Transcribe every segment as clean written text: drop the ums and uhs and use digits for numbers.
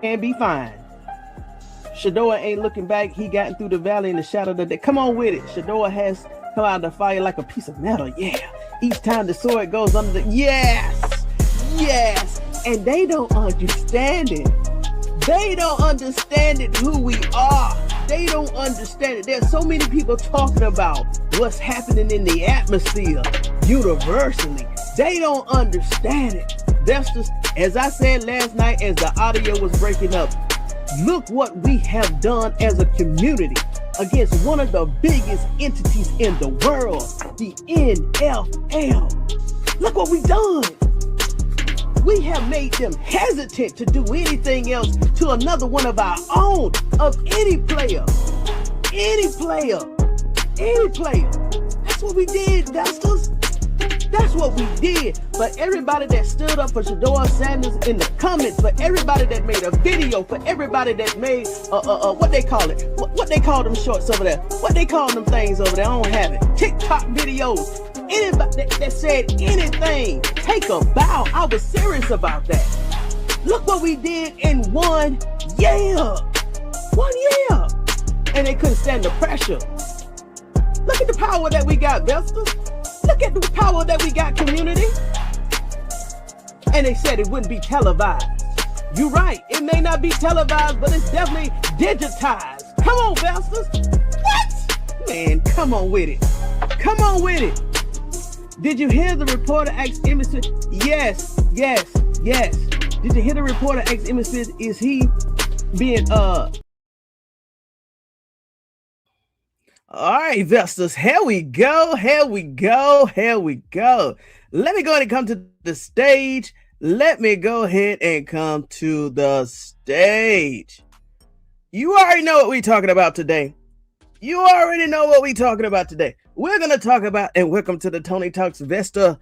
and be fine. Shedeur ain't looking back. He gotten through the valley in the shadow of the day. Come on with it. Shedeur has come out of the fire like a piece of metal. Yeah. Each time the sword goes under the... Yes. Yes. And they don't understand it. They don't understand it, who we are. They don't understand it. There's so many people talking about what's happening in the atmosphere universally. They don't understand it. That's just, as I said last night as the audio was breaking up, look what we have done as a community against one of the biggest entities in the world, the NFL. Look what we've done. We have made them hesitant to do anything else to another one of our own, of any player. Any player. Any player. That's what we did, Vestas. That's what we did. For everybody that stood up for Shedeur Sanders in the comments, for everybody that made a video, for everybody that made what they call it, what they call them shorts over there, what they call them things over there, I don't have it. TikTok videos. Anybody that said anything, take a bow. I was serious about that. Look what we did in 1 year. 1 year. And they couldn't stand the pressure. Look at the power that we got, Vestas. Look at the power that we got, community. And they said it wouldn't be televised. You're right. It may not be televised, but it's definitely digitized. Come on, Vestas. What? Man, come on with it. Come on with it. Did you hear the reporter ask Emmitt Smith? Yes. Did you hear the reporter ask Emmitt Smith, is he being All right, Vestas, here we go. Let me go ahead and come to the stage. You already know what we're talking about today. We're going to talk about, and welcome to the Tony Talks Vesta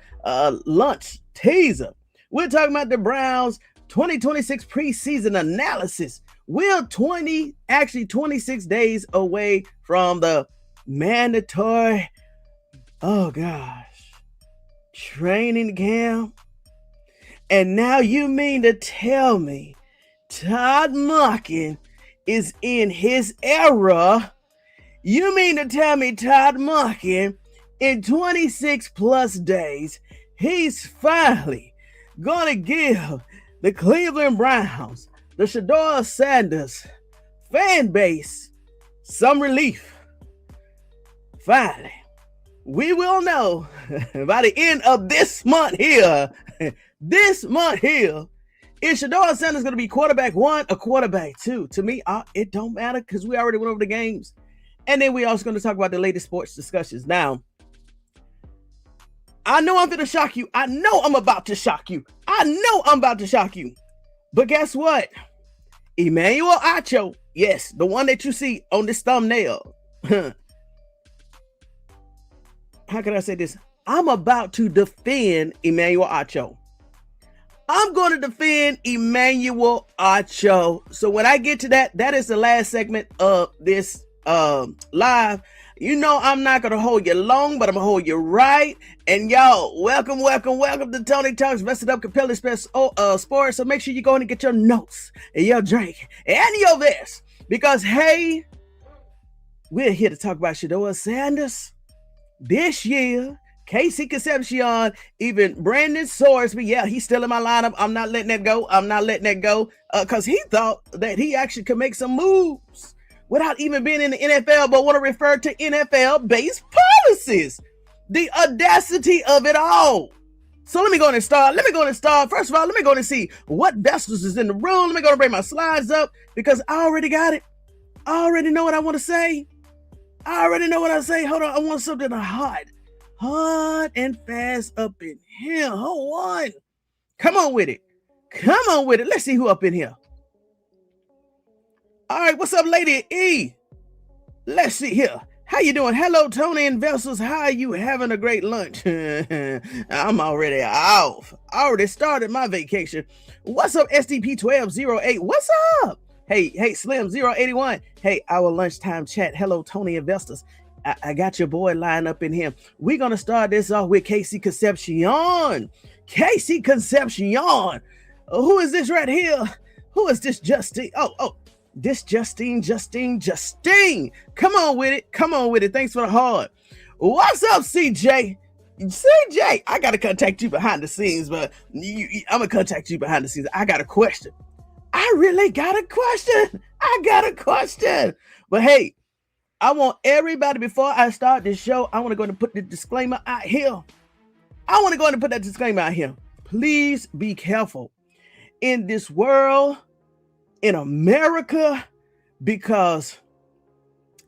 lunch teaser. We're talking about the Browns 2026 preseason analysis. We're 26 days away from the mandatory, training camp. And now you mean to tell me Todd Monken is in his era? You mean to tell me Todd Monken, in 26 plus days, he's finally going to give the Cleveland Browns, the Shedeur Sanders fan base, some relief? Finally, we will know by the end of this month here, is Shedeur Sanders going to be quarterback 1 or quarterback 2? To me, it don't matter because we already went over the games. And then we also going to talk about the latest sports discussions. Now, I know I'm going to shock you. I know I'm about to shock you. But guess what? Emmanuel Acho, yes, the one that you see on this thumbnail. How can I say this? I'm about to defend Emmanuel Acho. I'm going to defend Emmanuel Acho. So when I get to that, that is the last segment of this live. You know I'm not gonna hold you long, but I'm gonna hold you right. And y'all, welcome to Tony Talks Vested Up Competitive Sports. So make sure you go in and get your notes and your drink and your vest, because hey, we're here to talk about Shedeur Sanders this year. Casey Concepcion, even Brandon Sorsby, yeah, he's still in my lineup. I'm not letting that go. Because he thought that he actually could make some moves without even being in the NFL, but want to refer to NFL-based policies. The audacity of it all. So let me go and start. First of all, let me go and see what Vestas is in the room. Let me go and bring my slides up, because I already got it. I already know what I want to say. Hold on, I want something hot and fast up in here. Hold on. Come on with it. Let's see who up in here. All right, what's up, Lady E? Let's see here. How you doing? Hello, Tony and Vessels. How are you? Having a great lunch? I'm already off. I already started my vacation. What's up, SDP1208? What's up? Hey, Slim 081. Hey, our lunchtime chat. Hello, Tony and Vessels. I got your boy lined up in here. We're going to start this off with Casey Concepcion. Who is this right here? Who is this Justine? This Justine. Come on with it. Thanks for the heart. What's up, CJ? CJ, I gotta contact you behind the scenes, but I'm gonna contact you behind the scenes. I got a question. I really got a question. But hey, I want everybody, before I start this show, I want to go and put the disclaimer out here. Please be careful in this world, in America, because,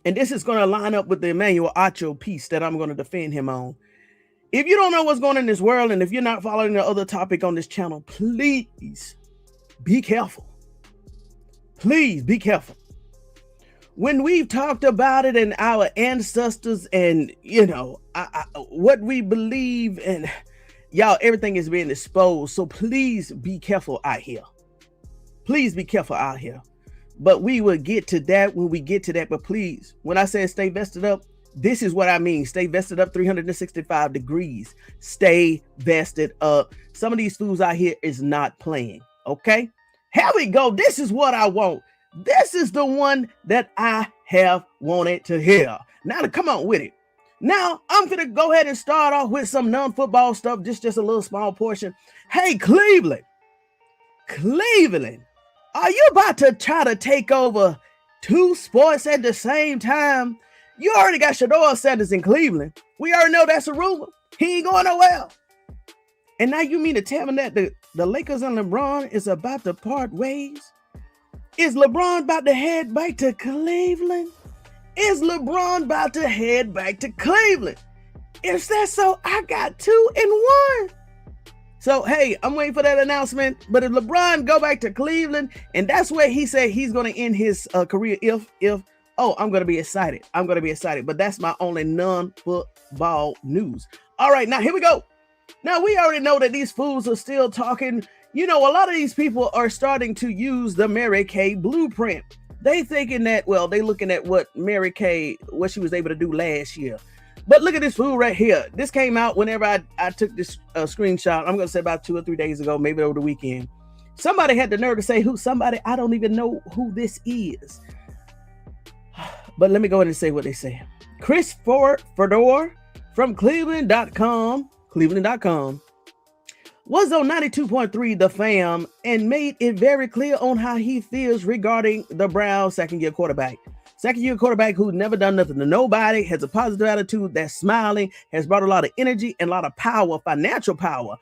and this is going to line up with the Emmanuel Acho piece that I'm going to defend him on. If you don't know what's going on in this world, and if you're not following the other topic on this channel, please be careful. Please be careful. When we've talked about it and our ancestors and, what we believe, and y'all, everything is being exposed. So please be careful out here. But we will get to that when we get to that. But please, when I say stay vested up, this is what I mean. Stay vested up 365 degrees. Stay vested up. Some of these fools out here is not playing. Okay? Here we go. This is what I want. This is the one that I have wanted to hear. Now, come on with it. Now, I'm going to go ahead and start off with some non-football stuff, just a little small portion. Hey, Cleveland, are you about to try to take over two sports at the same time? You already got Shedeur Sanders in Cleveland. We already know that's a rumor. He ain't going nowhere. And now you mean to tell me that the Lakers and LeBron is about to part ways? Is LeBron about to head back to Cleveland? If that's so, I got 2 and 1. So, hey, I'm waiting for that announcement. But if LeBron go back to Cleveland, and that's where he said he's going to end his career I'm going to be excited. But that's my only non-football news. All right, now here we go. Now, we already know that these fools are still talking. A lot of these people are starting to use the Mary Kay blueprint. They thinking that, they looking at what Mary Kay, what she was able to do last year. But look at this fool right here. This came out whenever I took this screenshot. I'm going to say about 2 or 3 days ago, maybe over the weekend. Somebody had the nerve to say I don't even know who this is. But let me go ahead and say what they said. Chris Fedeur from Cleveland.com was on 92.3 The Fam and made it very clear on how he feels regarding the Browns second-year quarterback. Second-year quarterback who's never done nothing to nobody, has a positive attitude, that's smiling, has brought a lot of energy and a lot of power, financial power,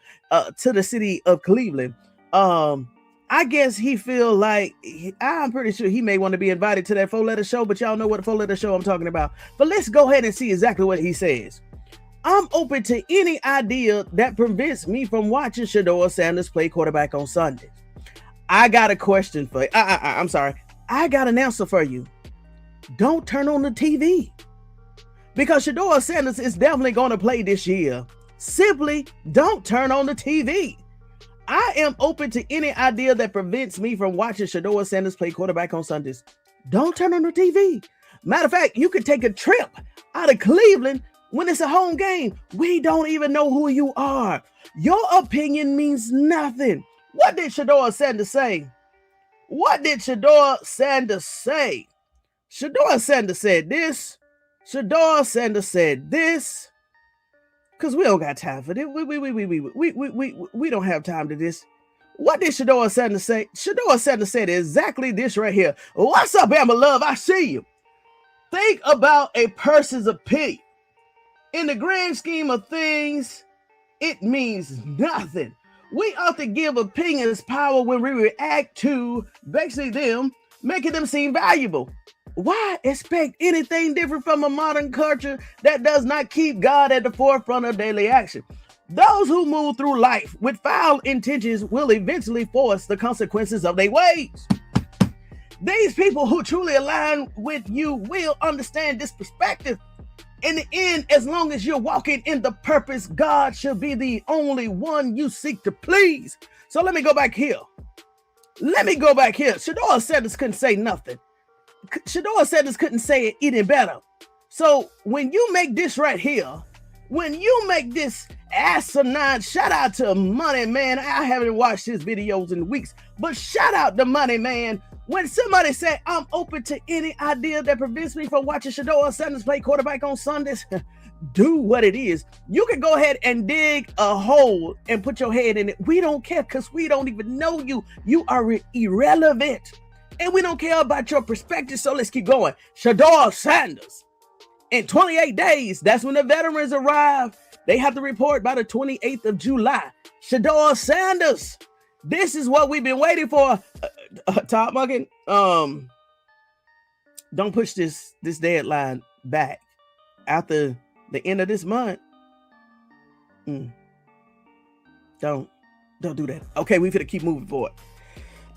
to the city of Cleveland. I guess he feel like, I'm pretty sure he may want to be invited to that 4-letter show, but y'all know what 4-letter show I'm talking about. But let's go ahead and see exactly what he says. I'm open to any idea that prevents me from watching Shedeur Sanders play quarterback on Sundays. I got a question for you. I'm sorry. I got an answer for you. Don't turn on the TV. Because Shedeur Sanders is definitely going to play this year. Simply don't turn on the TV. I am open to any idea that prevents me from watching Shedeur Sanders play quarterback on Sundays. Don't turn on the TV. Matter of fact, you could take a trip out of Cleveland when it's a home game. We don't even know who you are. Your opinion means nothing. What did Shedeur Sanders say? Shedeur Sanders said this. Shedeur Sanders said this. Because we don't got time for this. We don't have time to this. What did Shedeur Sanders say? Shedeur Sanders said exactly this right here. What's up, Amber Love? I see you. Think about a person's opinion. In the grand scheme of things, it means nothing. We ought to give opinions power when we react to basically them, making them seem valuable. Why expect anything different from a modern culture that does not keep God at the forefront of daily action? Those who move through life with foul intentions will eventually force the consequences of their ways. These people who truly align with you will understand this perspective. In the end, as long as you're walking in the purpose, God should be the only one you seek to please. So let me go back here. Shedeur Sanders couldn't say nothing. Shedeur Sanders couldn't say it any better. So when you make this right here, when you make this asinine. Shout out to Money Man. I haven't watched his videos in weeks, but shout out to Money Man. When somebody say I'm open to any idea that prevents me from watching Shedeur Sanders play quarterback on Sundays, do what it is. You can go ahead and dig a hole and put your head in it. We don't care because we don't even know you. You are irrelevant. And we don't care about your perspective, so let's keep going. Shedeur Sanders. In 28 days, that's when the veterans arrive. They have to report by the 28th of July. Shedeur Sanders. This is what we've been waiting for. Todd Monken, don't push this deadline back after the end of this month. Don't do that. Okay, we finna keep moving forward.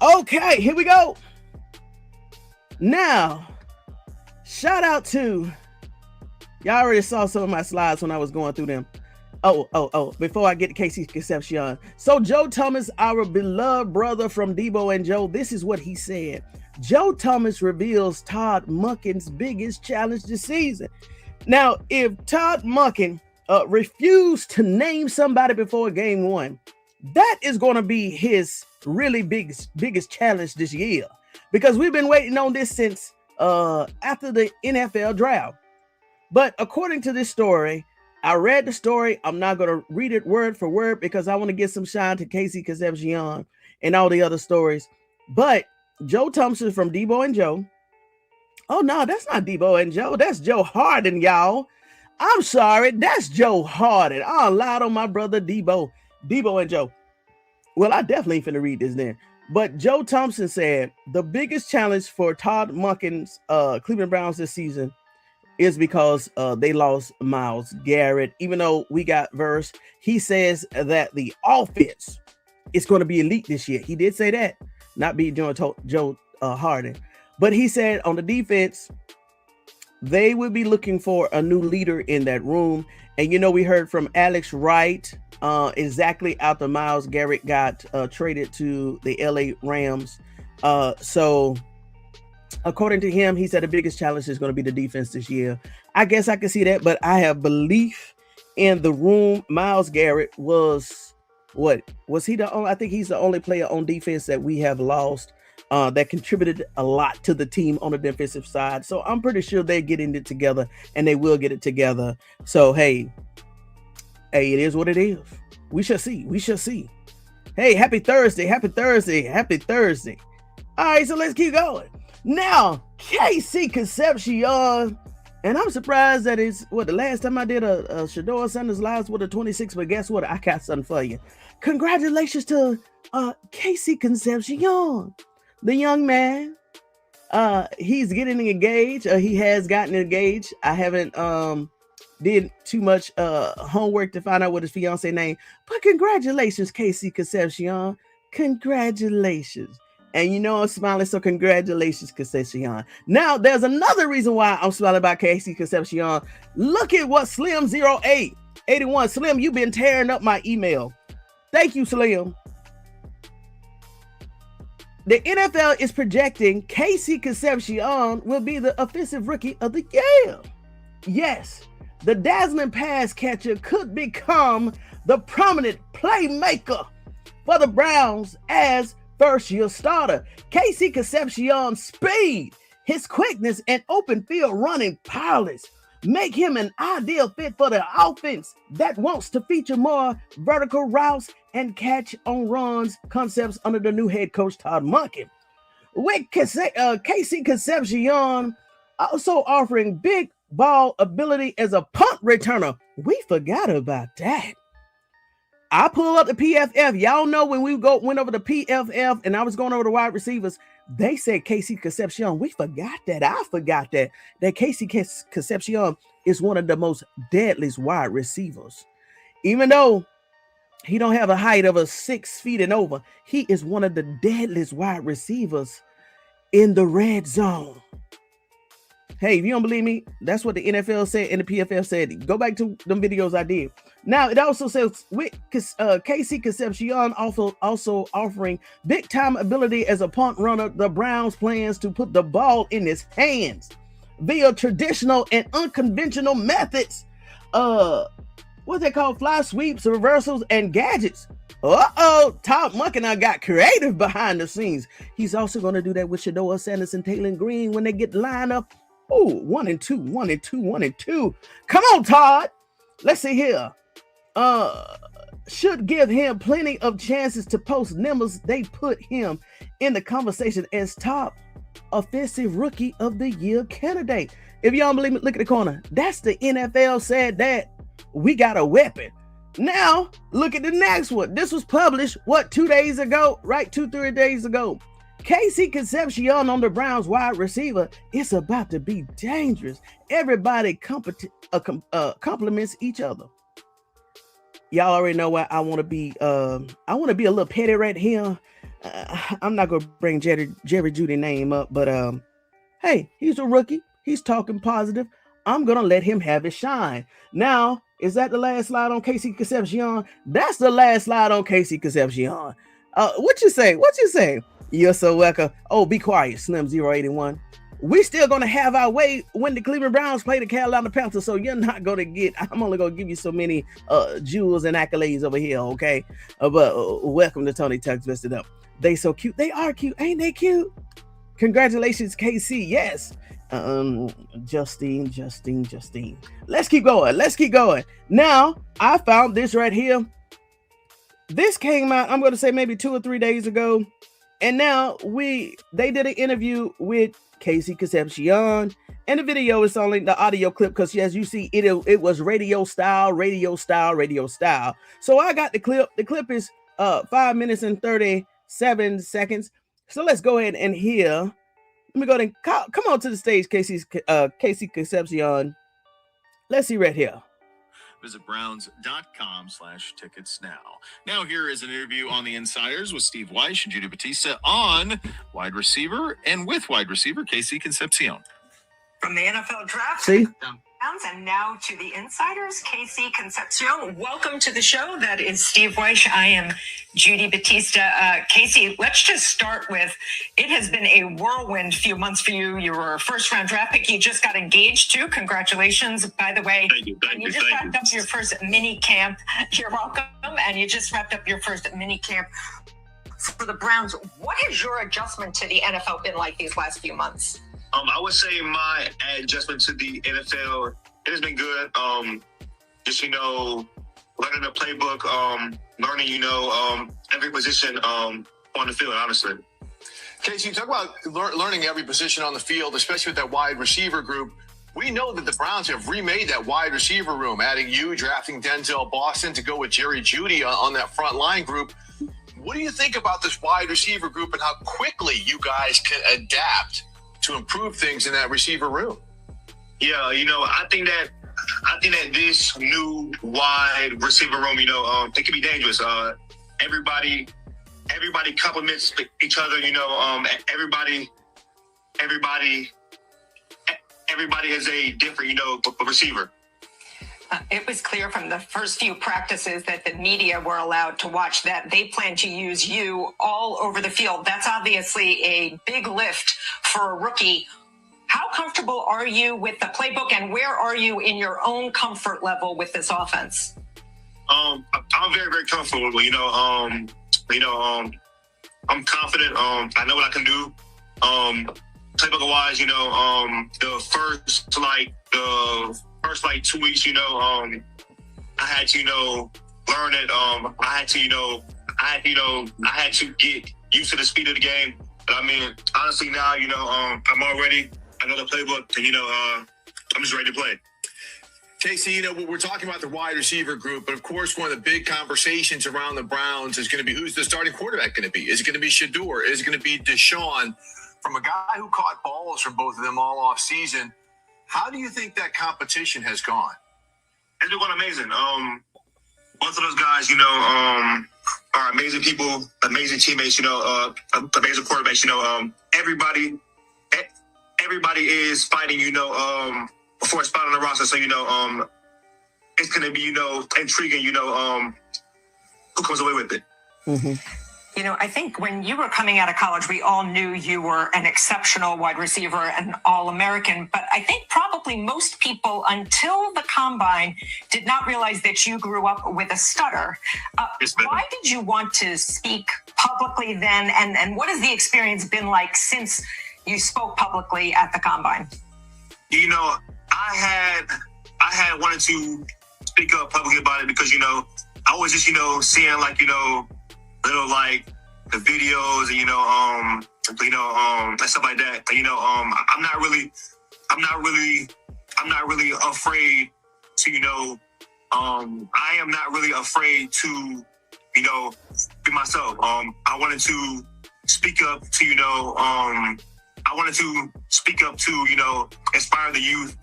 Okay, here we go. Now, shout out to, y'all already saw some of my slides when I was going through them. Oh, before I get to Casey Concepcion. So Joe Thomas, our beloved brother from Debo and Joe, this is what he said. Joe Thomas reveals Todd Monken's biggest challenge this season. Now, if Todd Monken refused to name somebody before game one, that is going to be his really biggest challenge this year, because we've been waiting on this since after the NFL draft. But according to this story, I read the story. I'm not going to read it word for word because I want to give some shine to Casey Concepcion and all the other stories. But Joe Thompson from Debo and Joe. Oh, no, that's not Debo and Joe. That's Joe Harden, y'all. I'm sorry. That's Joe Harden. I lied on my brother Debo and Joe. Well, I definitely ain't finna read this then. But Joe Thompson said the biggest challenge for Todd Monken's Cleveland Browns this season is because they lost Myles Garrett. Even though we got Verse, he says that the offense is going to be elite this year. He did say that, not be Joe Harden. But he said on the defense, they will be looking for a new leader in that room. And, you know, we heard from Alex Wright exactly after Myles Garrett got traded to the LA Rams. So according to him, he said the biggest challenge is going to be the defense this year. I guess I can see that, but I have belief in the room. Myles Garrett was he the only? I think he's the only player on defense that we have lost that contributed a lot to the team on the defensive side. So I'm pretty sure they're getting it together, and they will get it together. So hey, it is what it is. We shall see. Hey, happy Thursday. All right, so let's keep going. Now, Casey Concepcion, and I'm surprised that it's the last time I did a Shedeur Sanders Lives with a 26, but guess what? I got something for you. Congratulations to Casey Concepcion, the young man. He's getting engaged. He has gotten engaged. I haven't did too much homework to find out what his fiance name, but congratulations, Casey Concepcion. Congratulations. And you know I'm smiling, so congratulations, Concepcion. Now, there's another reason why I'm smiling about Casey Concepcion. Look at what Slim0881. Slim, you've been tearing up my email. Thank you, Slim. The NFL is projecting Casey Concepcion will be the offensive rookie of the year. Yes, the dazzling pass catcher could become the prominent playmaker for the Browns as first-year starter. Casey Concepcion's speed, his quickness, and open field running prowess make him an ideal fit for the offense that wants to feature more vertical routes and catch on runs concepts under the new head coach Todd Monken. With Casey Concepcion also offering big ball ability as a punt returner. We forgot about that. I pull up the PFF. Y'all know when we went over the PFF and I was going over the wide receivers, they said Casey Concepcion. We forgot that. I forgot that Casey Concepcion is one of the most deadliest wide receivers. Even though he don't have a height of 6 feet and over, he is one of the deadliest wide receivers in the red zone. Hey, if you don't believe me, that's what the NFL said and the PFF said. Go back to them videos I did. Now, it also says with Casey Concepcion also offering big-time ability as a punt runner, the Browns plans to put the ball in his hands via traditional and unconventional methods. what they call fly sweeps, reversals, and gadgets. Uh-oh, Top Monkey now got creative behind the scenes. He's also going to do that with Shedeur Sanders and Taylor Green when they get lined up. Oh, 1 and 2, 1 and 2, 1 and 2. Come on, Todd. Let's see here. Should give him plenty of chances to post numbers. They put him in the conversation as top offensive rookie of the year candidate. If y'all don't believe me, look at the corner. That's the NFL said that we got a weapon. Now, look at the next one. This was published, 2 days ago? Right, 2-3 days ago. Casey Concepcion on the Browns wide receiver. It's about to be dangerous. Everybody compliments each other. Y'all already know why I want to be. I want to be a little petty right here. I'm not gonna bring Jerry Jeudy name up, but hey, he's a rookie. He's talking positive. I'm gonna let him have his shine. Now, is that the last slide on Casey Concepcion? That's the last slide on Casey Concepcion. What you say? What you say? You're so welcome. Oh, be quiet, Slim 081. We still gonna have our way when the Cleveland Browns play the Carolina Panthers, so you're not gonna get. I'm only gonna give you so many jewels and accolades over here, okay? But welcome to Tony Tucks Vested Up. They so cute. They are cute, ain't they cute? Congratulations, KC. Yes. Justine. Let's keep going. Let's keep going. Now, I found this right here. This came out, I'm gonna say maybe 2 or 3 days ago. And now they did an interview with Casey Concepcion, and the video is only the audio clip because as you see, it was radio style. So I got the clip. The clip is 5 minutes and 37 seconds. So let's go ahead and hear. Let me go ahead and come on to the stage, Casey Concepcion. Let's see right here. Visit browns.com/tickets now. Now here is an interview on the Insiders with Steve Weish and Judy Batista on wide receiver and with wide receiver Casey Concepcion. From the NFL draft. See? And now to the Insiders, Casey Concepcion. Welcome to the show. That is Steve Weish. I am Judy Batista. Casey, let's just start with, it has been a whirlwind few months for you. You were a first-round draft pick. You just got engaged, too. Congratulations, by the way. Thank you. You just wrapped up your first mini camp. You're welcome. And you just wrapped up your first mini camp for the Browns. What has your adjustment to the NFL been like these last few months? I would say my adjustment to the NFL, it has been good. Just, learning the playbook, learning, every position on the field, honestly. Casey, you talk about learning every position on the field, especially with that wide receiver group. We know that the Browns have remade that wide receiver room, adding you, drafting Denzel Boston to go with Jerry Jeudy on that front line group. What do you think about this wide receiver group and how quickly you guys can adapt to improve things in that receiver room? Yeah, I think that this new wide receiver room, it can be dangerous. Everybody complements each other. Everybody is a different, receiver. It was clear from the first few practices that the media were allowed to watch that they plan to use you all over the field. That's obviously a big lift for a rookie. How comfortable are you with the playbook, and where are you in your own comfort level with this offense? I'm very, very comfortable. I'm confident. I know what I can do. Playbook wise, the first 2 weeks, I had to, learn it. I had to get used to the speed of the game. But honestly now, I'm already, I know the playbook, and, I'm just ready to play. Casey, we're talking about the wide receiver group, but of course, one of the big conversations around the Browns is going to be who's the starting quarterback going to be? Is it going to be Shedeur? Is it going to be Deshaun? From a guy who caught balls from both of them all off season, how do you think that competition has gone? It's been going amazing. Both of those guys, are amazing people, amazing teammates, amazing quarterbacks, everybody is fighting, for a spot on the roster. So, it's going to be, intriguing, who comes away with it. Mm-hmm. You know, I think when you were coming out of college, we all knew you were an exceptional wide receiver, an All-American. But I think probably most people until the combine did not realize that you grew up with a stutter. Why did you want to speak publicly then? And what has the experience been like since you spoke publicly at the combine? You know, I had wanted to speak up publicly about it because, you know, I was just, you know, seeing like, you know, little like the videos and stuff like that. You know, I'm not really afraid to, you know, I am not really afraid to, you know, be myself. I wanted to speak up to, you know, you know, inspire the youth,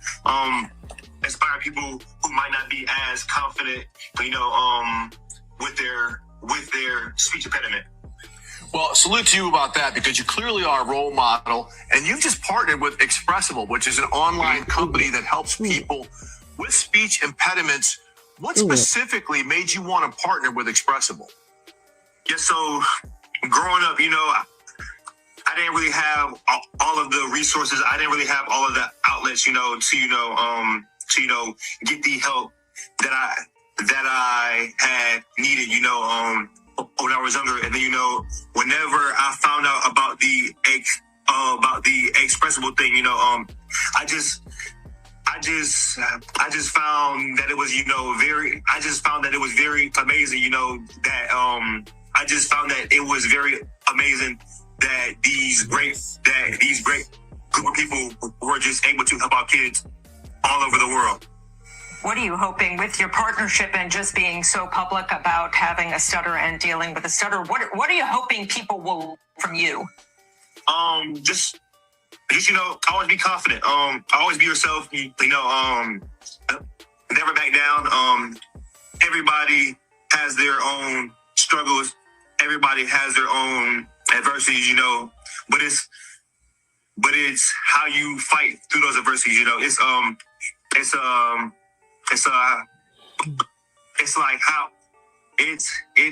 inspire people who might not be as confident, you know, with their speech impediment. Well, salute to you about that, because you clearly are a role model, and you've just partnered with Expressible, which is an online company that helps people with speech impediments. What specifically made you want to partner with Expressible? Yeah, so growing up, you know, I didn't really have all of the resources. I didn't really have all of the outlets, you know, to get the help that I had needed, you know, when I was younger. And then, you know, whenever I found out about the Expressible thing, you know, I just found that it was, you know, very amazing, you know, that I just found that it was very amazing that these great group of people were just able to help out kids all over the world. What are you hoping with your partnership and just being so public about having a stutter and dealing with a stutter? What are you hoping people will learn from you? Just you know, always be confident. Always be yourself. You know, never back down. Everybody has their own struggles. Everybody has their own adversities, you know. But it's how you fight through those adversities. You know, it's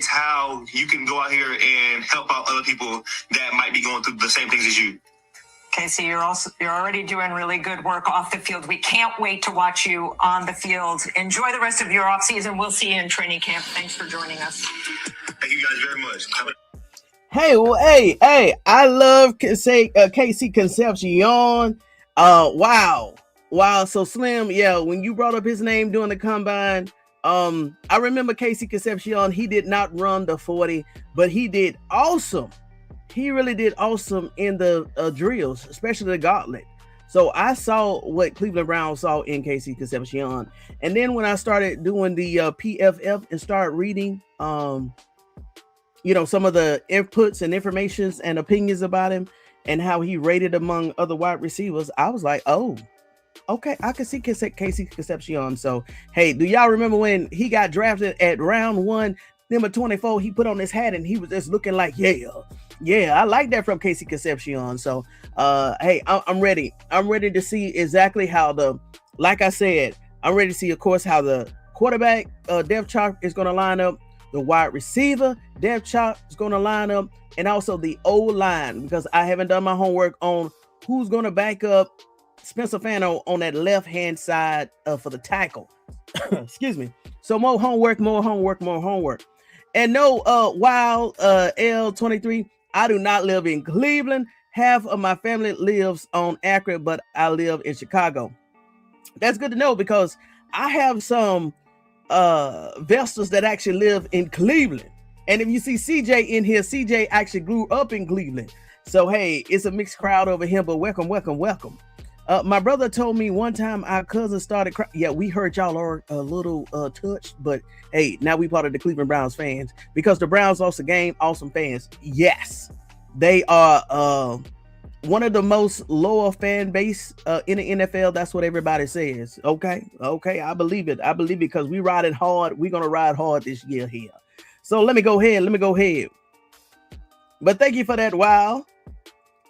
how you can go out here and help out other people that might be going through the same things as you. Okay, so you're already doing really good work off the field. We can't wait to watch you on the field. Enjoy the rest of your off season. We'll see you in training camp. Thanks for joining us. Thank you guys very much. Hey, well, hey, I love KC Concepcion. Wow. So Slim, yeah, when you brought up his name during the combine, I remember KC Concepcion. He did not run the 40, but he did awesome. He really did awesome in the drills, especially the gauntlet. So I saw what Cleveland Browns saw in KC Concepcion. And then when I started doing the PFF and started reading, you know, some of the inputs and informations and opinions about him and how he rated among other wide receivers, I was like, oh, okay, I can see KC Concepcion. So, hey, do y'all remember when he got drafted at round 1, number 24, he put on his hat and he was just looking like, yeah, I like that from KC Concepcion. So, hey, I'm ready. I'm ready to see exactly how like I said, I'm ready to see, of course, how the quarterback depth chart is going to line up, the wide receiver depth chart is going to line up, and also the O-line, because I haven't done my homework on who's going to back up Spencer Fano on that left-hand side for the tackle. Excuse me. So more homework. And no, while L23, I do not live in Cleveland. Half of my family lives on Akron, but I live in Chicago. That's good to know, because I have some Vestals that actually live in Cleveland. And if you see CJ in here, CJ actually grew up in Cleveland. So, hey, it's a mixed crowd over here, but welcome. My brother told me one time our cousin started crying. Yeah, we heard y'all are a little touched, but hey, now we part of the Cleveland Browns fans because the Browns lost the game. Awesome fans. Yes, they are one of the most loyal fan base in the NFL. That's what everybody says. Okay, I believe it. Because we riding hard. We're gonna ride hard this year here. So let me go ahead. But thank you for that. Wow.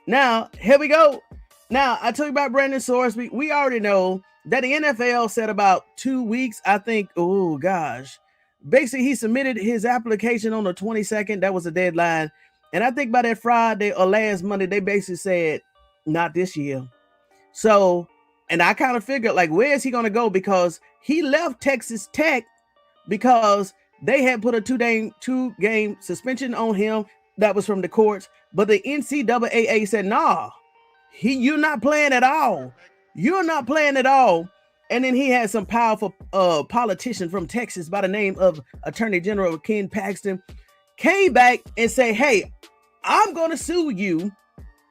Now here we go. Now, I told you about Brandon Soares. We already know that the NFL said about 2 weeks, I think, oh gosh, basically he submitted his application on the 22nd. That was the deadline. And I think by that Friday or last Monday, they basically said, not this year. So, and I kind of figured, like, where is he going to go? Because he left Texas Tech because they had put a two-game suspension on him. That was from the courts. But the NCAA said, nah, you're not playing at all. You're not playing at all. And then he had some powerful politician from Texas by the name of Attorney General Ken Paxton came back and said, hey, I'm going to sue you.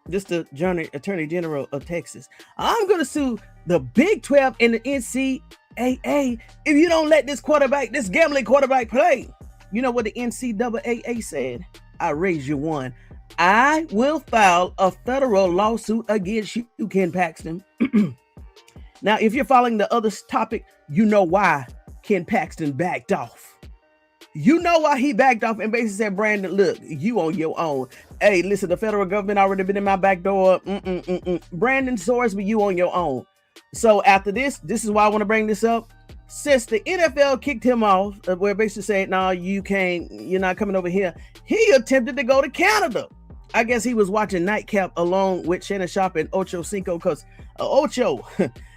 This is the Attorney General of Texas. I'm going to sue the Big 12 and the NCAA if you don't let this gambling quarterback play. You know what the NCAA said? I raise you one. I will file a federal lawsuit against you, Ken Paxton. Now, if you're following the other topic, you know why Ken Paxton backed off. You know why he backed off and basically said, Brandon, look, you on your own. Hey, listen, the federal government already been in my back door. Brandon Sorsby, you on your own. So after this is why I want to bring this up. Since the NFL kicked him off, where it basically said, no, you're not coming over here. He attempted to go to Canada. I guess he was watching Nightcap along with Shannon Sharp and Ocho Cinco because Ocho,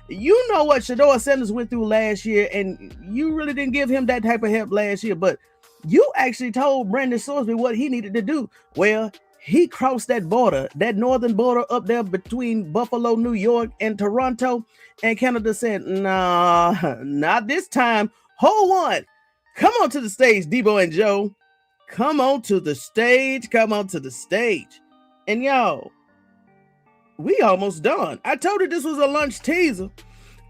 you know what Shedeur Sanders went through last year, and you really didn't give him that type of help last year, but you actually told Brandon Sorsby what he needed to do. Well, he crossed that border, that northern border up there between Buffalo, New York, and Toronto, and Canada said, nah, not this time. Hold on. Come on to the stage, Debo and Joe. Come on to the stage. Come on to the stage. And y'all, we almost done. I told you this was a lunch teaser.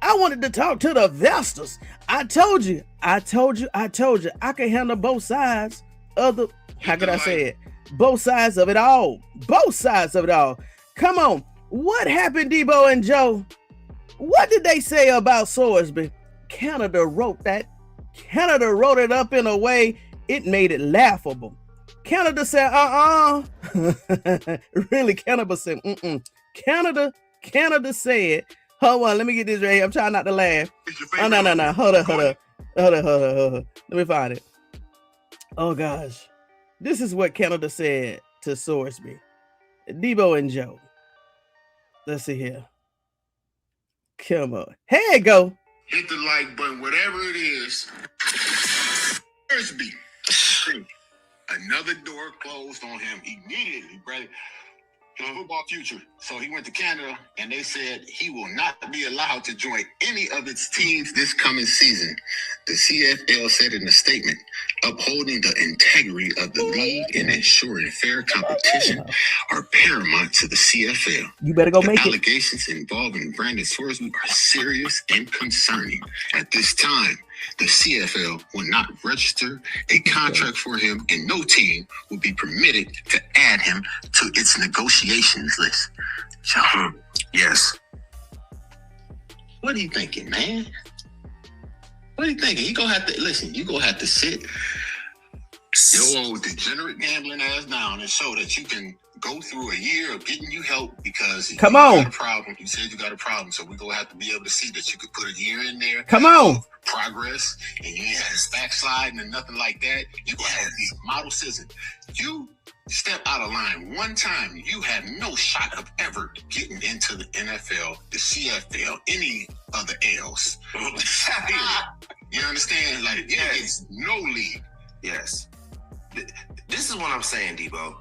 I wanted to talk to the investors. I told you. I can handle both sides of the, how could I say it? Both sides of it all. Both sides of it all. Come on. What happened, Debo and Joe? What did they say about Sorsby? Canada wrote that. Canada wrote it up in a way it made it laughable. Canada said, Really, Canada said, Canada said, hold on, let me get this right here. I'm trying not to laugh. Oh, no. Hold on. Let me find it. Oh, gosh. This is what Canada said to Sorsby. Debo and Joe. Let's see here. Come on. Here you go. Hit the like button, whatever it is. Sorsby. Another door closed on him immediately, brother. His football future. So he went to Canada, and they said he will not be allowed to join any of its teams this coming season. The CFL said in a statement, upholding the integrity of the league and ensuring fair competition are paramount to the CFL. You better go make it. Allegations involving Brandon Sorsby are serious and concerning. At this time, the CFL will not register a contract for him, and no team will be permitted to add him to its negotiations list. So, yes. What are you thinking, man? What are you thinking? You gonna have to listen. You gonna have to sit your old degenerate gambling ass down and show that you can go through a year of getting you help because come you on. got a problem. You said you got a problem, so we're gonna have to be able to see that you could put a year in there. Come on. Progress, and you ain't had a backsliding and nothing like that. You gonna have these model citizens. You step out of line one time, you have no shot of ever getting into the NFL, the CFL, any other else. You understand? Like, it's no league. Yes. This is what I'm saying, Debo.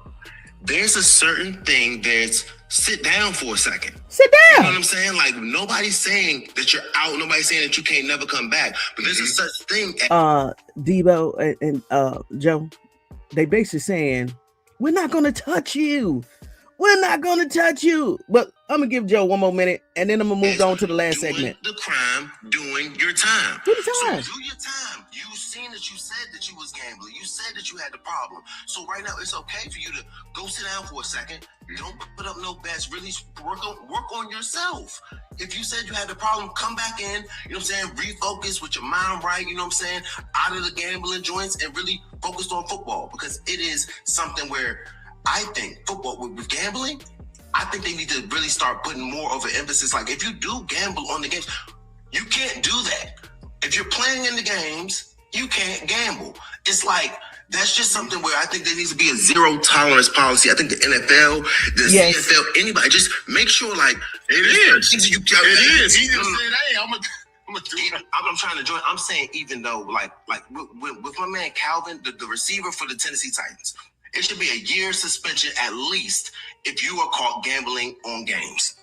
There's a certain thing that's sit down for a second. Sit down. You know what I'm saying? Like, nobody's saying that you're out. Nobody's saying that you can't never come back. But there's a such thing. Debo and Joe, they basically saying, we're not going to touch you. We're not going to touch you. But I'm going to give Joe one more minute, and then I'm going to move on to the last segment. The crime, doing your time. Do the time. So do your time. You seen that you said that you was gambling. You said that you had the problem. So right now, it's okay for you to go sit down for a second. Don't put up no bets. Really work on yourself. If you said you had the problem, come back in. You know what I'm saying? Refocus with your mind right. You know what I'm saying? Out of the gambling joints and really focus on football, because it is something where I think football with gambling, I think they need to really start putting more of an emphasis. Like, if you do gamble on the games, you can't do that. If you're playing in the games you can't gamble. It's like, that's just something where I think there needs to be a zero tolerance policy. I think the NFL, the CFL, anybody, just make sure, like, It is. It He just said, "Hey, I'm gonna do it." I'm trying to join. I'm saying, even though, like with my man Calvin, the receiver for the Tennessee Titans, it should be a year suspension at least if you are caught gambling on games.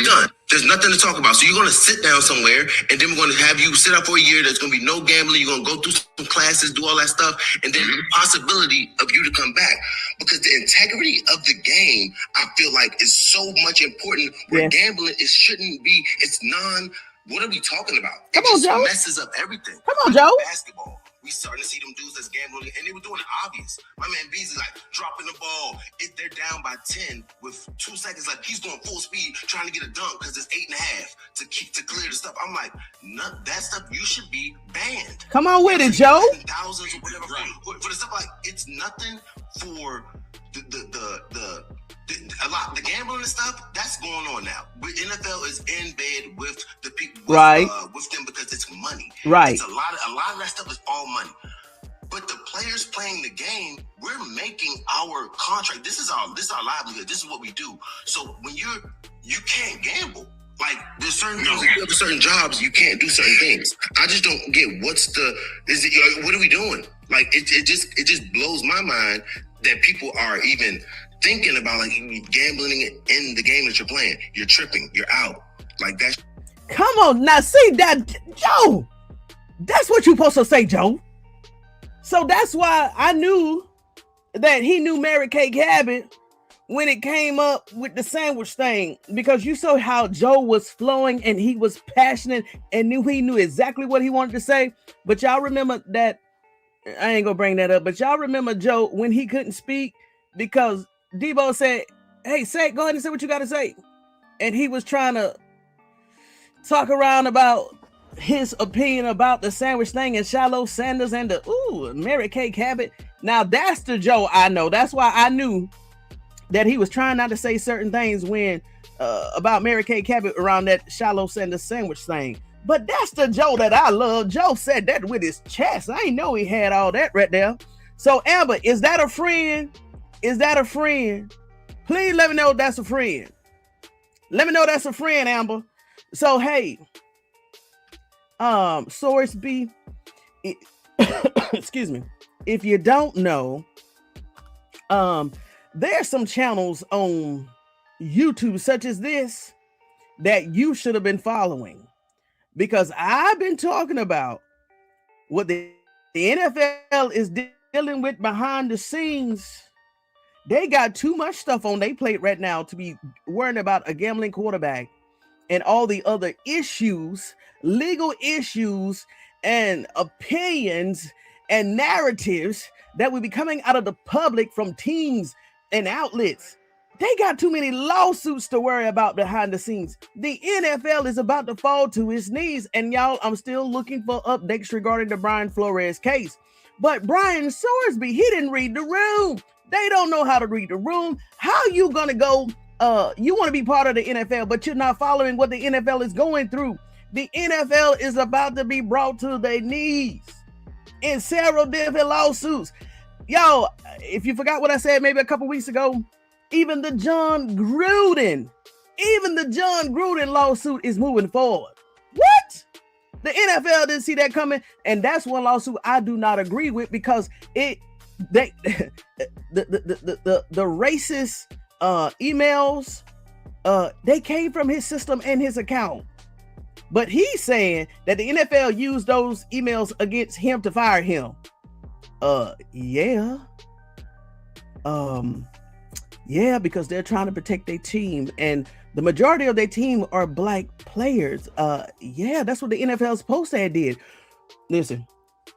Done. There's nothing to talk about. So you're going to sit down somewhere, and then we're going to have you sit out for a year. There's going to be no gambling. You're going to go through some classes, do all that stuff, and then the possibility of you to come back. Because the integrity of the game, I feel like, is so much important. Where gambling, it shouldn't be. It's what are we talking about? Come on, Joe. It messes up everything. Come on, Joe. Basketball. We starting to see them dudes that's gambling, and they were doing it obvious. My man Beasley, like, dropping the ball. If they're down by 10 with 2 seconds left, he's going full speed trying to get a dunk because it's 8.5 to clear the stuff. I'm like, that stuff, you should be banned. Come on with it, Joe. Thousands or whatever for the stuff, like, it's nothing for the gambling and stuff that's going on now. But NFL is in bed with the people, with them, because it's money. Right. It's a lot of that stuff is all money. But the players playing the game, we're making our contract. This is our livelihood. This is what we do. So when you can't gamble. Like, there's certain things, if you have certain jobs, you can't do certain things. I just don't get what are we doing? Like, it just blows my mind that people are even thinking about, like, gambling in the game that you're playing. You're tripping. You're out. Like, that. Come on now, see that, Joe. That's what you're supposed to say, Joe. So that's why I knew that he knew Mary Kay Cabot when it came up with the sandwich thing, because you saw how Joe was flowing and he was passionate and he knew exactly what he wanted to say. But y'all remember that, I ain't gonna bring that up, but y'all remember Joe when he couldn't speak because Debo said, "Hey, go ahead and say what you got to say." And he was trying to talk around about his opinion about the sandwich thing and Shedeur Sanders and Mary Kay Cabot. Now that's the Joe I know. That's why I knew that he was trying not to say certain things when about Mary Kay Cabot around that Shedeur Sanders sandwich thing. But that's the Joe that I love. Joe said that with his chest. I didn't know he had all that right there. So Amber, is that a friend? Is that a friend? Please let me know if that's a friend. Let me know that's a friend, Amber. So hey, Source B, excuse me. If you don't know, there's some channels on YouTube such as this that you should have been following, because I've been talking about what the NFL is dealing with behind the scenes. They got too much stuff on their plate right now to be worrying about a gambling quarterback and all the other issues, legal issues and opinions and narratives that will be coming out of the public from teams and outlets. They got too many lawsuits to worry about behind the scenes. The NFL is about to fall to its knees. And y'all, I'm still looking for updates regarding the Brian Flores case. But Brian Sorsby, he didn't read the room. They don't know how to read the room. How you gonna go? You want to be part of the NFL, but you're not following what the NFL is going through. The NFL is about to be brought to their knees in several different lawsuits. Yo, if you forgot what I said maybe a couple weeks ago, even the John Gruden lawsuit is moving forward. What? The NFL didn't see that coming, and that's one lawsuit I do not agree with, because the racist emails, they came from his system and his account. But he's saying that the NFL used those emails against him to fire him. Yeah, because they're trying to protect their team, and the majority of their team are black players. Yeah, that's what the NFL's post ad did. Listen,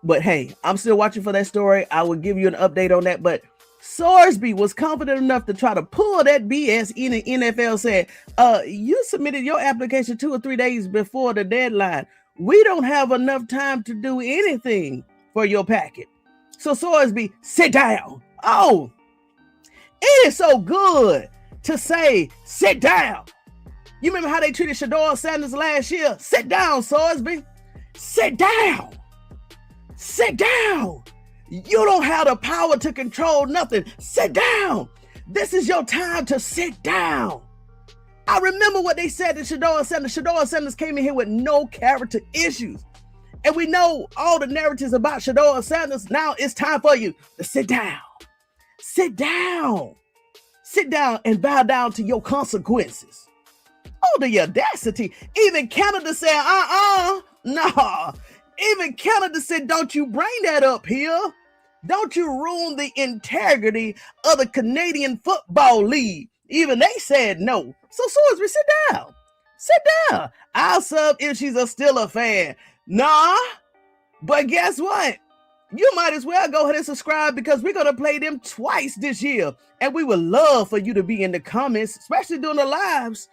but hey, I'm still watching for that story. I will give you an update on that. But Sorsby was confident enough to try to pull that BS in. The NFL said, you submitted your application 2 or 3 days before the deadline. We don't have enough time to do anything for your packet. So Sorsby, sit down. Oh, it is so good to say, sit down. You remember how they treated Shedeur Sanders last year? Sit down, Sorsby. Sit down. Sit down. You don't have the power to control nothing. Sit down. This is your time to sit down. I remember what they said to Shedeur Sanders. Shedeur Sanders came in here with no character issues. And we know all the narratives about Shedeur Sanders. Now it's time for you to sit down. Sit down. Sit down and bow down to your consequences. Oh, the audacity. Even Canada said, no. Even Canada said, don't you bring that up here. Don't you ruin the integrity of the Canadian Football League. Even they said no. So Swordsby, sit down. Sit down. I'll sub if she's still a fan. Nah, but guess what? You might as well go ahead and subscribe because we're going to play them twice this year. And we would love for you to be in the comments, especially during the lives.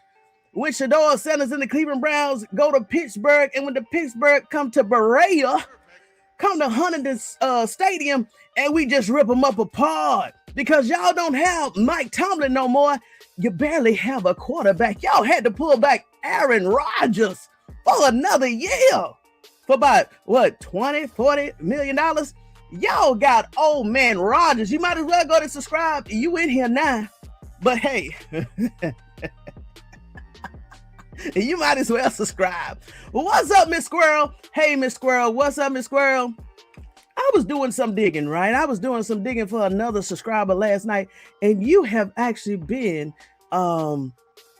When Shedeur Sanders and the Cleveland Browns go to Pittsburgh, and when the Pittsburgh come to Berea, come to Huntington Stadium, and we just rip them up apart because y'all don't have Mike Tomlin no more. You barely have a quarterback. Y'all had to pull back Aaron Rodgers for another year for about, what, $20-40 million? Y'all got old man Rodgers. You might as well go to subscribe. You in here now. But hey, you might as well subscribe. What's up, Miss Squirrel? Hey, Miss Squirrel. What's up, Miss Squirrel? I was doing some digging, right? I was doing some digging for another subscriber last night, and you have actually been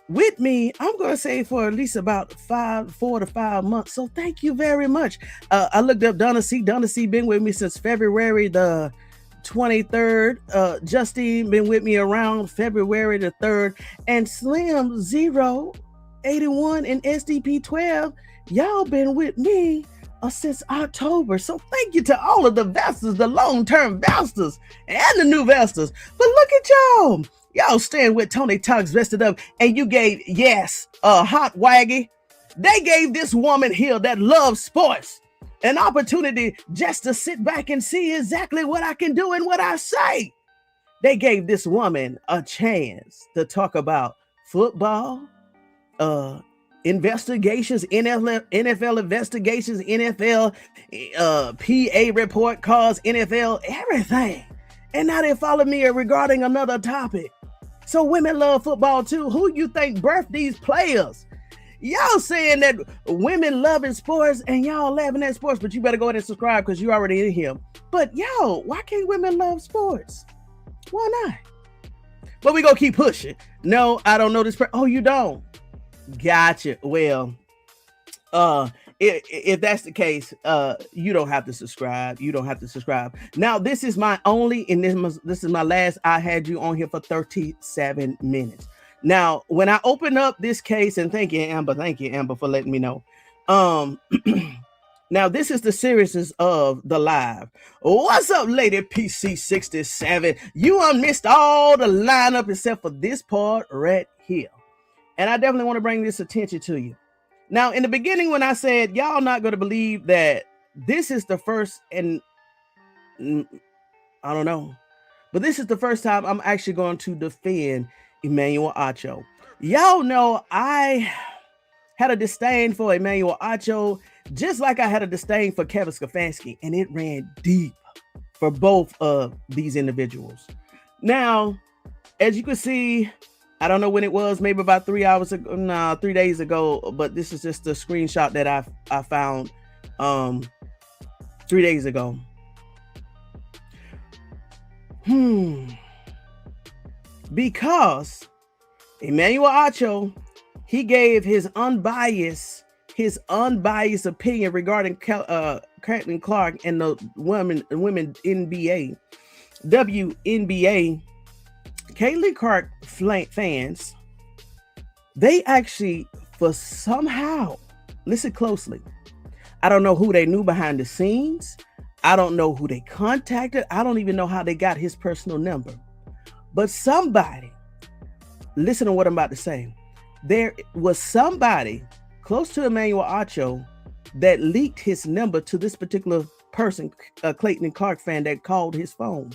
with me, I'm going to say, for at least about 4 to 5 months. So thank you very much. I looked up Donna C. Donna C. been with me since February the 23rd. Justine been with me around February the 3rd. And Slim 081 and SDP 12, y'all been with me since October. So thank you to all of the investors, the long-term investors and the new investors. But look at y'all. Y'all staying with Tony Talks vested up, and you gave, yes, Hot Waggy. They gave this woman here that loves sports an opportunity just to sit back and see exactly what I can do and what I say. They gave this woman a chance to talk about football, investigations, NFL investigations, NFL PA report cards, NFL, everything. And now they follow me regarding another topic. So women love football too. Who you think birthed these players? Y'all saying that women loving sports and y'all laughing at sports, but you better go ahead and subscribe because you already in here. But yo, why can't women love sports? Why not? But we gonna keep pushing. No, I don't know this. Oh, you don't? Gotcha. Well, if that's the case, you don't have to subscribe. You don't have to subscribe. Now, this is my only, and this is my last. I had you on here for 37 minutes. Now, when I open up this case, and thank you, Amber for letting me know. Now, this is the seriousness of the live. What's up, Lady PC67? You missed all the lineup except for this part right here. And I definitely want to bring this attention to you. Now, in the beginning, when I said, y'all not going to believe that this is the first, and I don't know, but this is the first time I'm actually going to defend Emmanuel Acho. Y'all know I had a disdain for Emmanuel Acho, just like I had a disdain for Kevin Stefanski, and it ran deep for both of these individuals. Now, as you can see, I don't know when it was, maybe about 3 hours ago, 3 days ago, but this is just a screenshot that I found 3 days ago. Because Emmanuel Acho, he gave his unbiased opinion regarding Caitlin Clark and the women NBA, WNBA. Caitlin Clark fans, they actually, for somehow, listen closely, I don't know who they knew behind the scenes. I don't know who they contacted. I don't even know how they got his personal number. But somebody, listen to what I'm about to say. There was somebody close to Emmanuel Acho that leaked his number to this particular person, Clayton Clark fan, that called his phone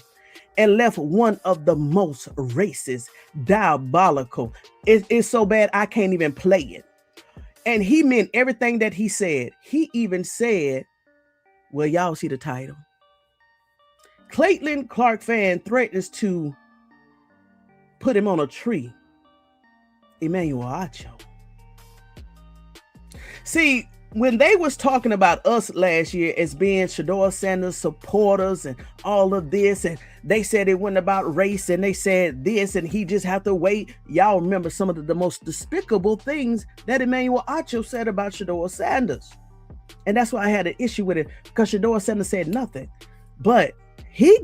and left one of the most racist, diabolical. It's so bad I can't even play it. And he meant everything that he said. He even said Well, y'all see the title. Caitlin Clark fan threatens to put him on a tree. Emmanuel Acho. See, when they was talking about us last year as being Shedeur Sanders supporters and all of this, and they said it wasn't about race, and they said this, and he just have to wait. Y'all remember some of the most despicable things that Emmanuel Acho said about Shedeur Sanders. And that's why I had an issue with it, because Shedeur Sanders said nothing. But he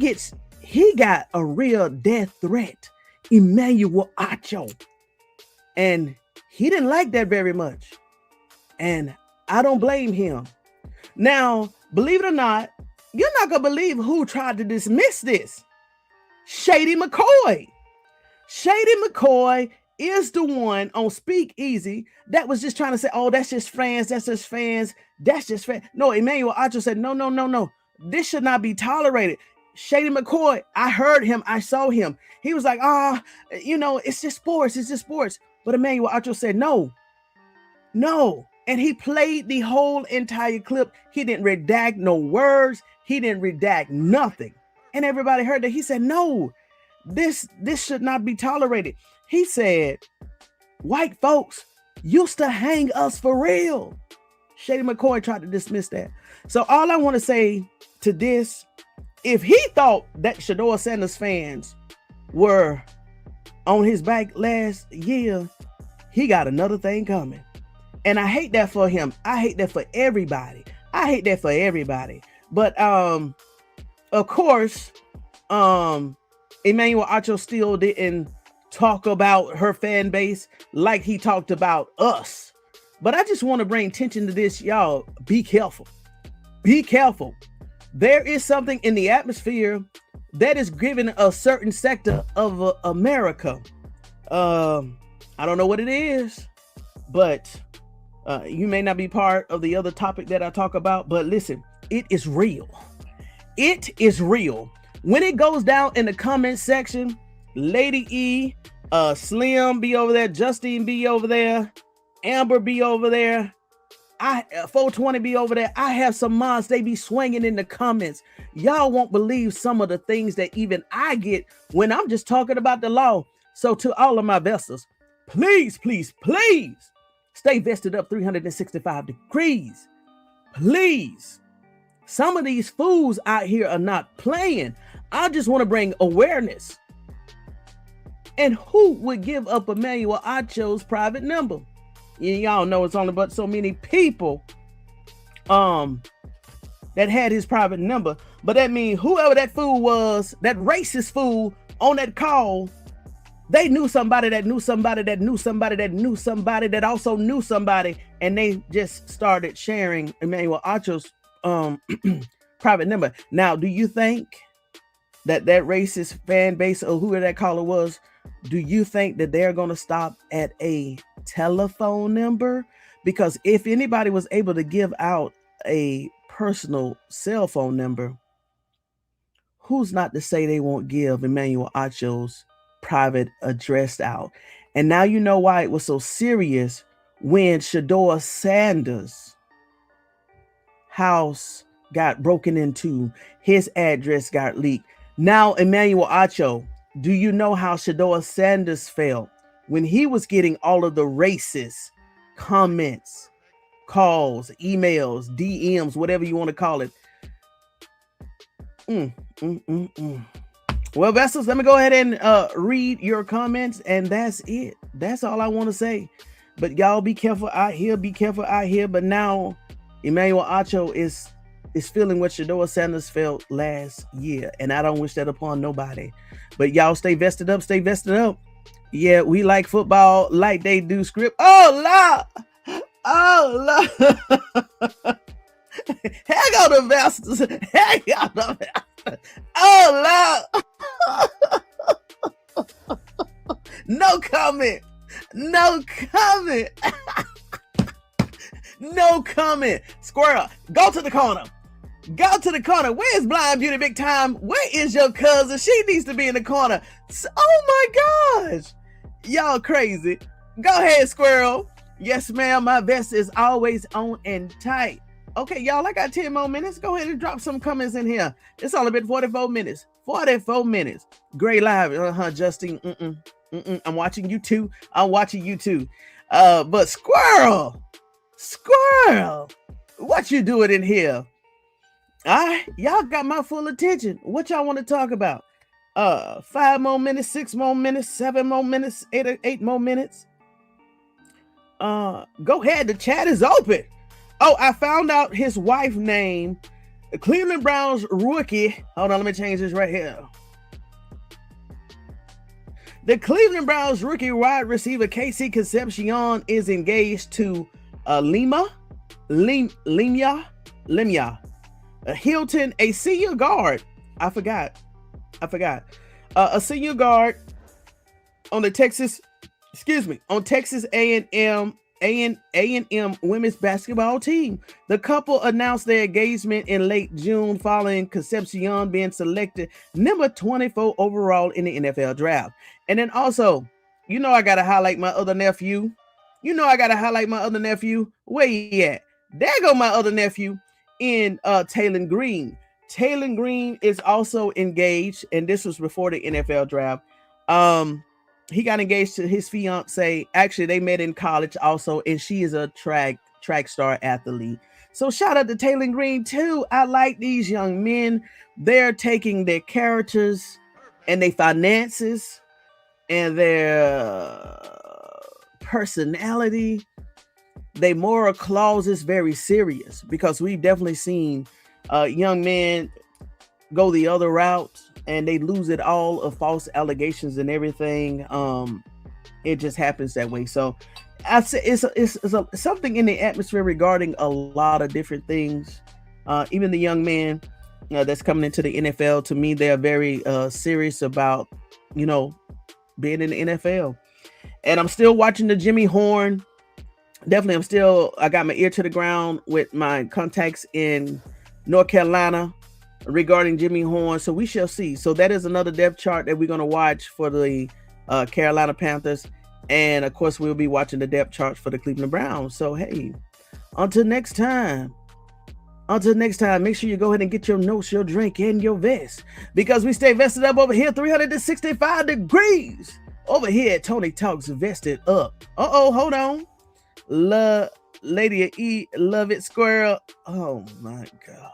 got a real death threat, Emmanuel Acho. And he didn't like that very much. And I don't blame him. Now, believe it or not, you're not going to believe who tried to dismiss this. Shady McCoy. Shady McCoy is the one on Speak Easy that was just trying to say, oh, that's just fans. That's just fans. That's just fans. No, Emmanuel Acho said, no. This should not be tolerated. Shady McCoy, I heard him. I saw him. He was like, it's just sports. It's just sports. But Emmanuel Acho said, no. And he played the whole entire clip. He didn't redact no words. He didn't redact nothing. And everybody heard that. He said, no, this should not be tolerated. He said, white folks used to hang us for real. Shady McCoy tried to dismiss that. So all I want to say to this, if he thought that Shedeur Sanders fans were on his back last year, he got another thing coming. And I hate that for him. I hate that for everybody. But of course, Emmanuel Acho still didn't talk about her fan base like he talked about us. But I just want to bring attention to this, y'all. Be careful. Be careful. There is something in the atmosphere that is giving a certain sector of America. I don't know what it is, but you may not be part of the other topic that I talk about, but listen, it is real. It is real. When it goes down in the comment section, Lady E, Slim be over there, Justine be over there, Amber be over there, 420 be over there. I have some mods, they be swinging in the comments. Y'all won't believe some of the things that even I get when I'm just talking about the law. So to all of my vessels, please stay vested up 365 degrees. Please. Some of these fools out here are not playing. I just want to bring awareness. And who would give up Emmanuel Acho's private number? Y'all know it's only but so many people that had his private number. But that means whoever that fool was, that racist fool on that call, they knew somebody that knew somebody that knew somebody that knew somebody that also knew somebody, and they just started sharing Emmanuel Acho's private number. Now, do you think that racist fan base or whoever that caller was, do you think that they're going to stop at a telephone number? Because if anybody was able to give out a personal cell phone number, who's not to say they won't give Emmanuel Acho's private address out? And now you know why it was so serious when Shedeur Sanders' house got broken into, his address got leaked. Now, Emmanuel Acho, do you know how Shedeur Sanders felt when he was getting all of the racist comments, calls, emails, DMs, whatever you want to call it? Well, Vessels, let me go ahead and read your comments, and that's it. That's all I want to say. But y'all be careful out here. Be careful out here. But now Emmanuel Acho is feeling what Shedeur Sanders felt last year, and I don't wish that upon nobody. But y'all stay vested up. Stay vested up. Yeah, we like football like they do script. Oh, Lord. Oh, Lord. Hang on the Vessels. Hang on the Vessels. Oh, Lord. No comment. No comment. No comment. Squirrel, go to the corner. Go to the corner. Where's Blind Beauty Big Time? Where is your cousin? She needs to be in the corner. Oh my gosh. Y'all crazy. Go ahead, Squirrel. Yes, ma'am. My vest is always on and tight. Okay, y'all, I got 10 more minutes. Go ahead and drop some comments in here. It's all been 44 minutes. 44 minutes. Great live. Justine. I'm watching you too. I'm watching you too. But Squirrel, what you doing in here? Y'all got my full attention. What y'all want to talk about? 5 more minutes, 6 more minutes, 7 more minutes, 8 more minutes. Go ahead. The chat is open. Oh, I found out his wife name, the Cleveland Browns rookie. Hold on, let me change this right here. The Cleveland Browns rookie wide receiver Casey Concepcion is engaged to Limya Hilton, a senior guard. I forgot. A senior guard on the Texas A&M women's basketball team. The couple announced their engagement in late June following Concepcion being selected number 24 overall in the NFL draft. And then also, I got to highlight my other nephew. Where he at? There go my other nephew in Taylor Green. Taylor Green is also engaged, and this was before the NFL draft. He got engaged to his fiance. Actually, they met in college also, and she is a track star athlete. So shout out to Taylor Green too. I like these young men. They're taking their characters and their finances and their personality, their moral clauses very serious, because we've definitely seen young men go the other route and they lose it all of false allegations and everything. It just happens that way. So I say it's something in the atmosphere regarding a lot of different things. Even the young men that's coming into the NFL, to me, they're very serious about, being in the NFL. And I'm still watching the Jimmy Horn. Definitely, I got my ear to the ground with my contacts in North Carolina regarding Jimmy Horn. So we shall see. So that is another depth chart that we're going to watch for the Carolina Panthers. And of course, we'll be watching the depth charts for the Cleveland Browns. So, hey, until next time, make sure you go ahead and get your notes, your drink, and your vest, because we stay vested up over here 365 degrees over here at Tony Talks Vested Up. Hold on. Lady E, love it, squirrel. Oh my gosh.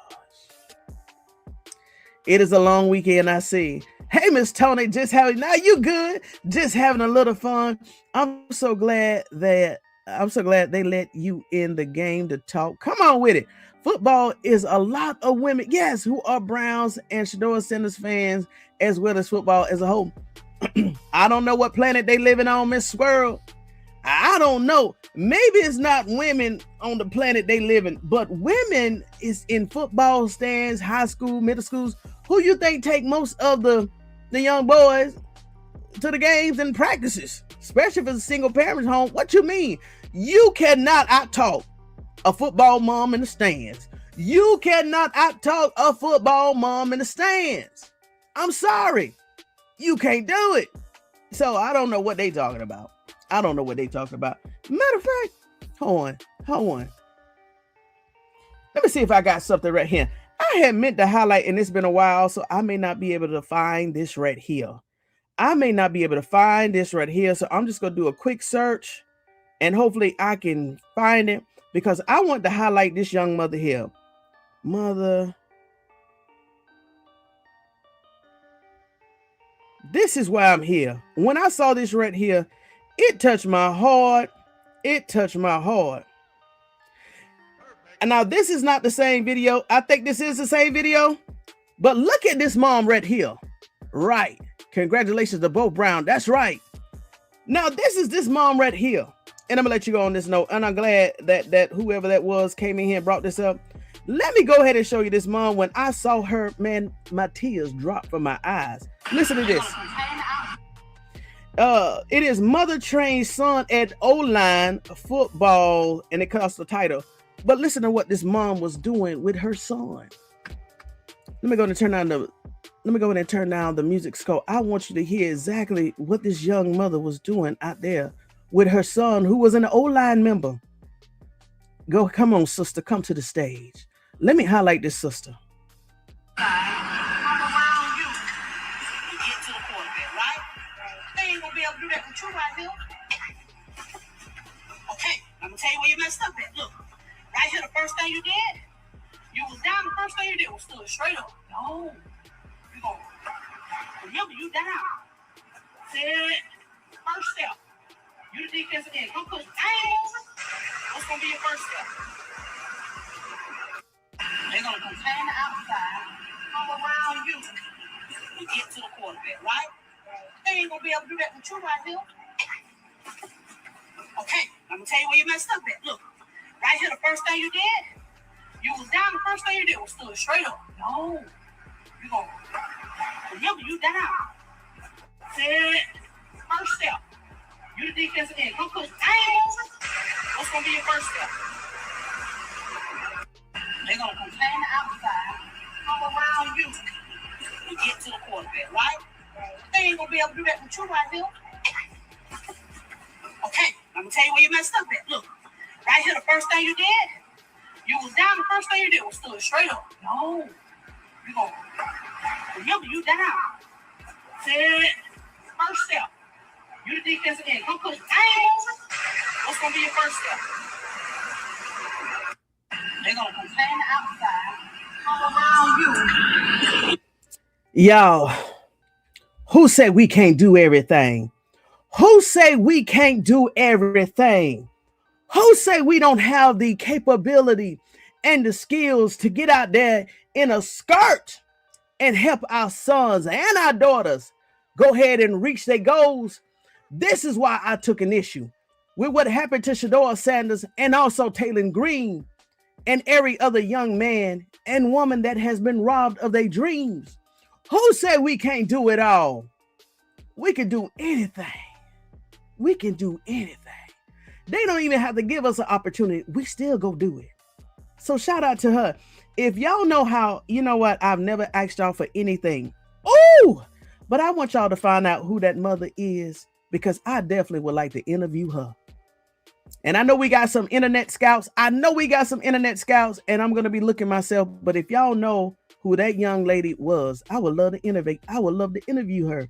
It is a long weekend, I see. Hey, Miss Tony, now you good? Just having a little fun. I'm so glad they let you in the game to talk. Come on with it. Football is a lot of women, yes, who are Browns and Shedeur Sanders fans, as well as football as a whole. I don't know what planet they living on, Miss Squirrel. I don't know. Maybe it's not women on the planet they live in, but women is in football stands, high school, middle schools. Who you think take most of the young boys to the games and practices, especially if it's a single parent home? What you mean? You cannot out-talk a football mom in the stands. You cannot out-talk a football mom in the stands. I'm sorry. You can't do it. So I don't know what they talking about. Matter of fact, hold on. Let me see if I got something right here. I had meant to highlight, and it's been a while, so I may not be able to find this right here. So I'm just going to do a quick search, and hopefully I can find it, because I want to highlight this young mother here. This is why I'm here. When I saw this right here, it touched my heart. And now this is not the same video. I think this is the same video, but look at this mom right here. Right. Congratulations to both Brown. That's right. Now this is this mom right here. And I'm gonna let you go on this note. And I'm glad that whoever that was came in here and brought this up. Let me go ahead and show you this mom. When I saw her, man, my tears dropped from my eyes. Listen to this. It is mother trained son at O-line football, and it costs the title. But listen to what this mom was doing with her son. Let me go and turn down the music score. I want you to hear exactly what this young mother was doing out there with her son, who was an O-line member. Go, come on, sister, come to the stage. Let me highlight this sister. I'm around you. You get to the quarterback, right? They ain't gonna be able to do that with you right here. Okay, I'm gonna tell you where you messed up at. Look, right here, the first thing you did, you was down. The first thing you did was stood straight up. No, you gonna remember you down. Said first step. You the defensive end. Come push. What's gonna be your first step? They're gonna contain the outside, come around you, and get to the quarterback, right? They ain't gonna be able to do that with you right here. Okay, I'm gonna tell you where you messed up at. Look, right here, the first thing you did, you was down. The first thing you did was stood straight up. No, you gonna remember you down. Said first step. You the defensive end. Come push. What's gonna be your first step? They're gonna contain the outside, come around you, and get to the quarterback, right? They ain't gonna be able to do that with you right here. Okay, I'm gonna tell you where you messed up at. Look, right here, the first thing you did, you was down. The first thing you did was stood straight up. No, you gonna remember you down. Said first step. You the defensive end. Come push. What's gonna be your first step? They're gonna contain the outside, come around you. Y'all, who said we can't do everything? Who say we can't do everything? Who say we don't have the capability and the skills to get out there in a skirt and help our sons and our daughters go ahead and reach their goals? This is why I took an issue with what happened to Shedeur Sanders and also Taylor Green and every other young man and woman that has been robbed of their dreams. Who said we can't do it all? We can do anything. We can do anything. They don't even have to give us an opportunity. We still go do it. So shout out to her. If y'all know how, you know what? I've never asked y'all for anything. Ooh, but I want y'all to find out who that mother is, because I definitely would like to interview her. And I know we got some internet scouts. And I'm going to be looking myself. But if y'all know who that young lady was, I would love to interview her.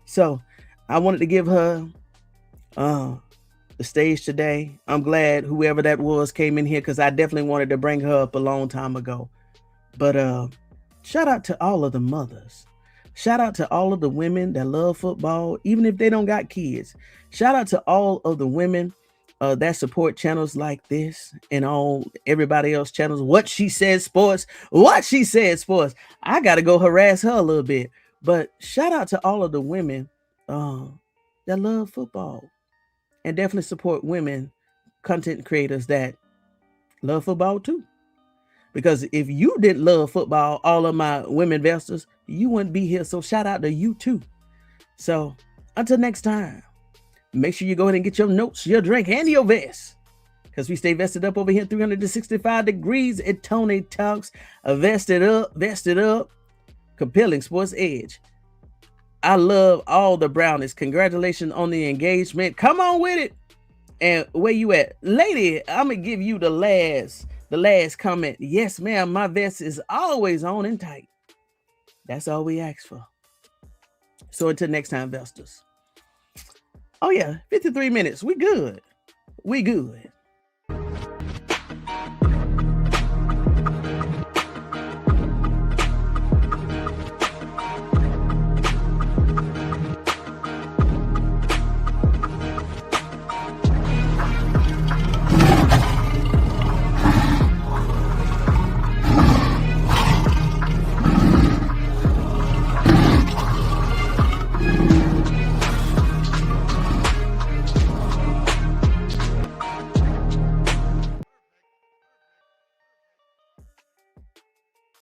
So I wanted to give her the stage today. I'm glad whoever that was came in here, because I definitely wanted to bring her up a long time ago. But shout out to all of the mothers. Shout out to all of the women that love football, even if they don't got kids. Shout out to all of the women that support channels like this and all everybody else channels. What She Said Sports. I got to go harass her a little bit. But shout out to all of the women that love football and definitely support women content creators that love football too. Because if you didn't love football, all of my women investors, you wouldn't be here. So shout out to you too. So until next time, make sure you go ahead and get your notes, your drink, and your vest. Because we stay vested up over here 365 degrees at Tony Talks. Vested up. Compelling sports edge. I love all the brownies. Congratulations on the engagement. Come on with it. And where you at? Lady, I'm going to give you the last comment. Yes, ma'am. My vest is always on and tight. That's all we ask for. So until next time, investors. Oh yeah, 53 minutes. We good.